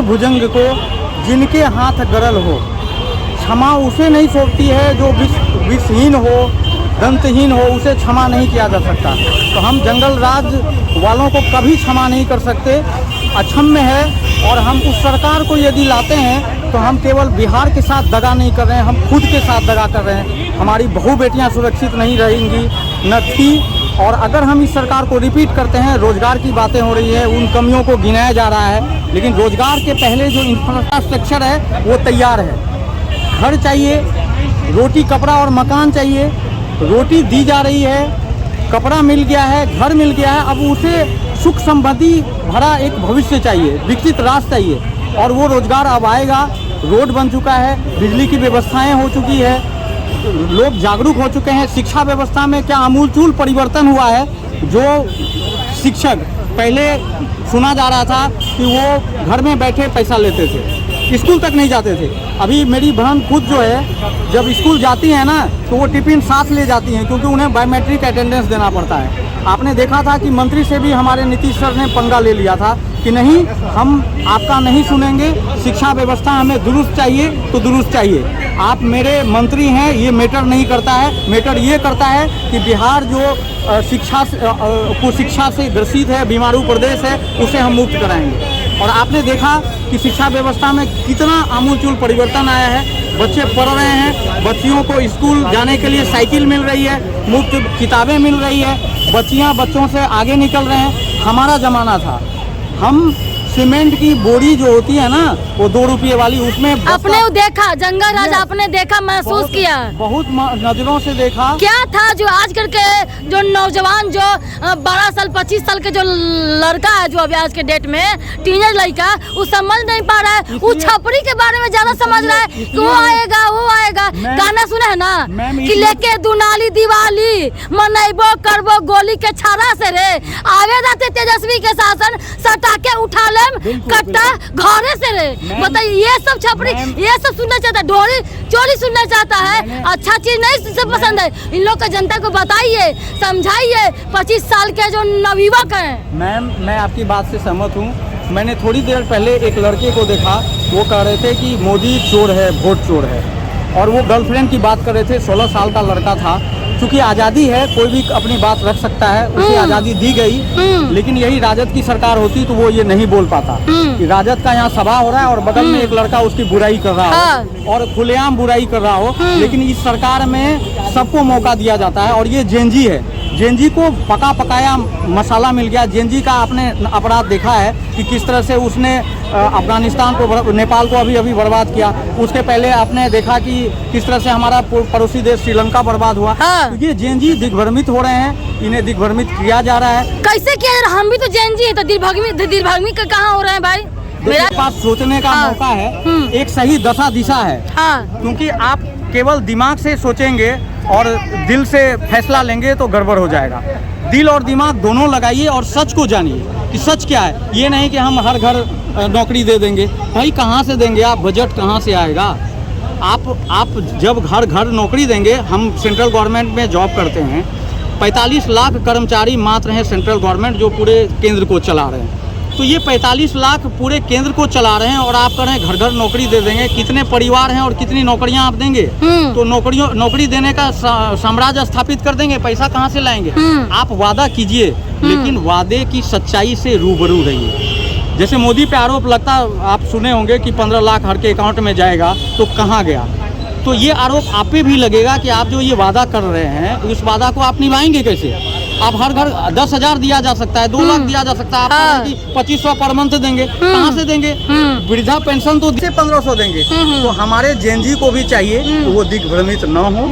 भुजंग को जिनके हाथ गरल हो। क्षमा उसे नहीं सौंपती है जो विषहीन हो, दंतहीन हो, उसे क्षमा नहीं किया जा सकता। तो हम जंगल राज वालों को कभी क्षमा नहीं कर सकते, अक्षम्य है। और हम उस सरकार को यदि लाते हैं तो हम केवल बिहार के साथ दगा नहीं कर रहे हैं, हम खुद के साथ दगा कर रहे हैं। हमारी बहू बेटियां सुरक्षित नहीं रहेंगी, न थी। और अगर हम इस सरकार को रिपीट करते हैं, रोजगार की बातें हो रही है, उन कमियों को गिनाया जा रहा है, लेकिन रोजगार के पहले जो इंफ्रास्ट्रक्चर है वो तैयार है। घर चाहिए, रोटी कपड़ा और मकान चाहिए। रोटी दी जा रही है, कपड़ा मिल गया है, घर मिल गया है, अब उसे सुख समृद्धि भरा एक भविष्य चाहिए, विकसित राष्ट्र चाहिए। और वो रोजगार अब आएगा। रोड बन चुका है, बिजली की व्यवस्थाएं हो चुकी है, लोग जागरूक हो चुके हैं। शिक्षा व्यवस्था में क्या आमूलचूल परिवर्तन हुआ है। जो शिक्षक पहले सुना जा रहा था कि वो घर में बैठे पैसा लेते थे, स्कूल तक नहीं जाते थे। अभी मेरी बहन खुद जो है जब स्कूल जाती है ना तो वो टिफिन साथ ले जाती हैं, क्योंकि उन्हें बायोमेट्रिक अटेंडेंस देना पड़ता है। आपने देखा था कि मंत्री से भी हमारे नीतीश सर ने पंगा ले लिया था कि नहीं, हम आपका नहीं सुनेंगे, शिक्षा व्यवस्था हमें दुरुस्त चाहिए तो दुरुस्त चाहिए। आप मेरे मंत्री हैं, ये मैटर नहीं करता है। मैटर ये करता है कि बिहार जो कुशिक्षा से ग्रसित है, बीमारू प्रदेश है, उसे हम मुक्त कराएंगे। और आपने देखा कि शिक्षा व्यवस्था में कितना आमूलचूल परिवर्तन आया है। बच्चे पढ़ रहे हैं, बच्चियों को स्कूल जाने के लिए साइकिल मिल रही है, मुफ्त किताबें मिल रही है, बच्चियां बच्चों से आगे निकल रहे हैं। हमारा ज़माना था, हम सीमेंट की बोरी जो होती है ना, वो 2 रुपये वाली, उसमें आपने देखा जंगल राज, आपने देखा, महसूस किया, बहुत नजरों से देखा। क्या था जो आजकल के जो नौजवान, जो 12 साल 25 साल के जो लड़का है, जो अभी आज के डेट में टीनेज लड़का, वो समझ नहीं पा रहा है। वो छपरी के बारे में ज्यादा समझ रहा है कि वो आएगा वो आएगा। गाना सुना है ना कि लेके दुनाली दिवाली मनैबो करबो गोली के छारा से रे, आगे जाते तेजस्वी के शासन सटा के उठा ले कट्टा घरे से रे। बताइए, ये सब छपरी, ये सब सुनना चाहता है, ढोरी चोरी सुनना चाहता है, अच्छा चीज नहीं सब पसंद है। इन लोग का जनता को बताइए, समझाइए। 25 साल के जो नवयुवक हैं। मैम, मैं आपकी बात से सहमत हूँ। मैंने थोड़ी देर पहले एक लड़के को देखा, वो कह रहे थे कि मोदी चोर है, वोट चोर है, और वो गर्लफ्रेंड की बात कर रहे थे। 16 साल का लड़का था। चूँकि आज़ादी है, कोई भी अपनी बात रख सकता है, उसे आज़ादी दी गई। लेकिन यही राजद की सरकार होती तो वो ये नहीं बोल पाता कि राजद का यहाँ सभा हो रहा है और बगल में एक लड़का उसकी बुराई कर रहा हो और खुलेआम बुराई कर रहा हो। लेकिन इस सरकार में सबको मौका दिया जाता है। और ये जेनजी है, जेनजी को पका पकाया मसाला मिल गया। जेनजी का आपने अपराध देखा है कि किस तरह से उसने अफगानिस्तान को, नेपाल को अभी बर्बाद किया। उसके पहले आपने देखा कि किस तरह से हमारा पड़ोसी देश श्रीलंका बर्बाद हुआ। तो ये जेनजी दिग्भ्रमित हो रहे हैं, इन्हें दिग्भ्रमित किया जा रहा है। कैसे किया जा रहा है? हम भी तो जेनजी है, तो दिग्भ्रमित का कहाँ हो रहे हैं भाई? मेरे पास सोचने का मौका है, एक सही दिशा है। क्योंकि आप केवल दिमाग से सोचेंगे और दिल से फैसला लेंगे तो गड़बड़ हो जाएगा। दिल और दिमाग दोनों लगाइए और सच को जानिए कि सच क्या है। ये नहीं कि हम हर घर नौकरी दे देंगे। भाई कहाँ से देंगे आप? बजट कहाँ से आएगा? आप जब घर घर नौकरी देंगे, हम सेंट्रल गवर्नमेंट में जॉब करते हैं, 45 लाख कर्मचारी मात्र हैं सेंट्रल गवर्नमेंट जो पूरे केंद्र को चला रहे हैं। तो ये 45 लाख पूरे केंद्र को चला रहे हैं और आप कह रहे हैं घर घर नौकरी दे देंगे। कितने परिवार हैं और कितनी नौकरियां आप देंगे? तो नौकरी देने का साम्राज्य स्थापित कर देंगे। पैसा कहाँ से लाएंगे? आप वादा कीजिए, लेकिन वादे की सच्चाई से रूबरू रहिए। जैसे मोदी पे आरोप लगता, आप सुने होंगे कि 15 लाख हर के अकाउंट में जाएगा, तो कहाँ गया? तो ये आरोप आप पे भी लगेगा कि आप जो ये वादा कर रहे हैं, उस वादा को आप निभाएंगे कैसे? आप हर घर 10,000 दिया जा सकता है, 2 लाख दिया जा सकता है, आप 2500 पर मंथ देंगे, कहाँ से देंगे? वृद्धा पेंशन तो 1500 देंगे। तो हमारे जेनजी को भी चाहिए तो वो दिग्भ्रमित न हो,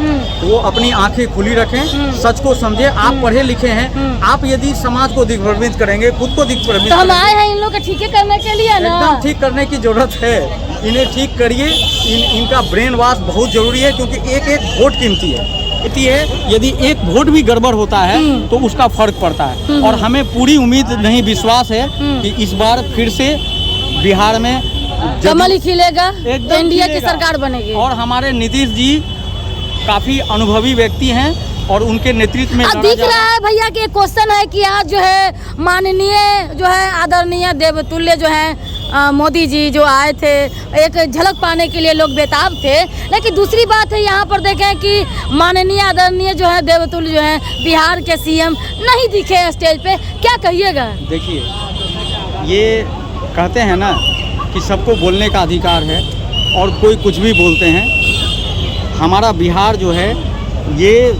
वो अपनी आंखें खुली रखें, सच को समझे। आप पढ़े लिखे हैं, आप यदि समाज को दिग्भ्रमित करेंगे, खुद को दिग्भ्रमित, तो हम आए हैं इन लोग को ठीक करने के लिए ना। एकदम ठीक करने की जरूरत है। इन्हें ठीक करिए। इनका ब्रेन वॉश बहुत जरूरी है, क्योंकि एक एक वोट कीमती है। यदि एक वोट भी गड़बड़ होता है तो उसका फर्क पड़ता है। और हमें पूरी उम्मीद नहीं, विश्वास है कि इस बार फिर से बिहार में कमल ही खिलेगा, एनडीए की सरकार बनेगी। और हमारे नीतीश जी काफी अनुभवी व्यक्ति हैं और उनके नेतृत्व में दिख रहा है भैया कि एक क्वेश्चन है कि आज जो है माननीय जो है आदरणीय देवतुल्य जो है मोदी जी जो आए थे, एक झलक पाने के लिए लोग बेताब थे। लेकिन दूसरी बात है यहाँ पर देखें कि माननीय आदरणीय जो है देवतुल्य जो है बिहार के सीएम नहीं दिखे स्टेज पे, क्या कहिएगा? देखिए, ये कहते हैं ना कि सबको बोलने का अधिकार है और कोई कुछ भी बोलते हैं। हमारा बिहार जो है ये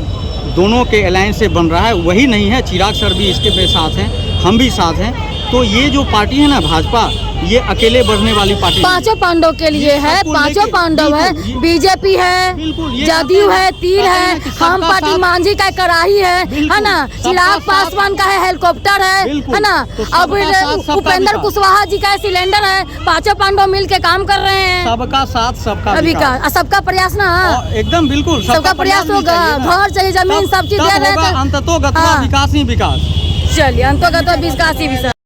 दोनों के अलायंस से बन रहा है, वही नहीं है, चिराग सर भी इसके पे साथ हैं, हम भी साथ हैं। तो ये जो पार्टी है ना भाजपा, ये अकेले बढ़ने वाली पार्टी पांचों पांडव के लिए है, पांचों पांडव है, बीजेपी है, जदयू है, तीर है, हम पार्टी मांझी का कराही है ना, चिराग पासवान का है, हेलीकॉप्टर है ना, अब उपेंद्र कुशवाहा जी का सिलेंडर है। पांचों पांडव मिल के काम कर रहे हैं। सबका साथ सबका विकास, सबका प्रयास ना, एकदम बिल्कुल सबका प्रयास होगा। घर चाहिए, जमीन, सब चीज दे रहे हैं, अंततोगत विकास ही विकास। चलिए, अंततोगत विकास ही विकास।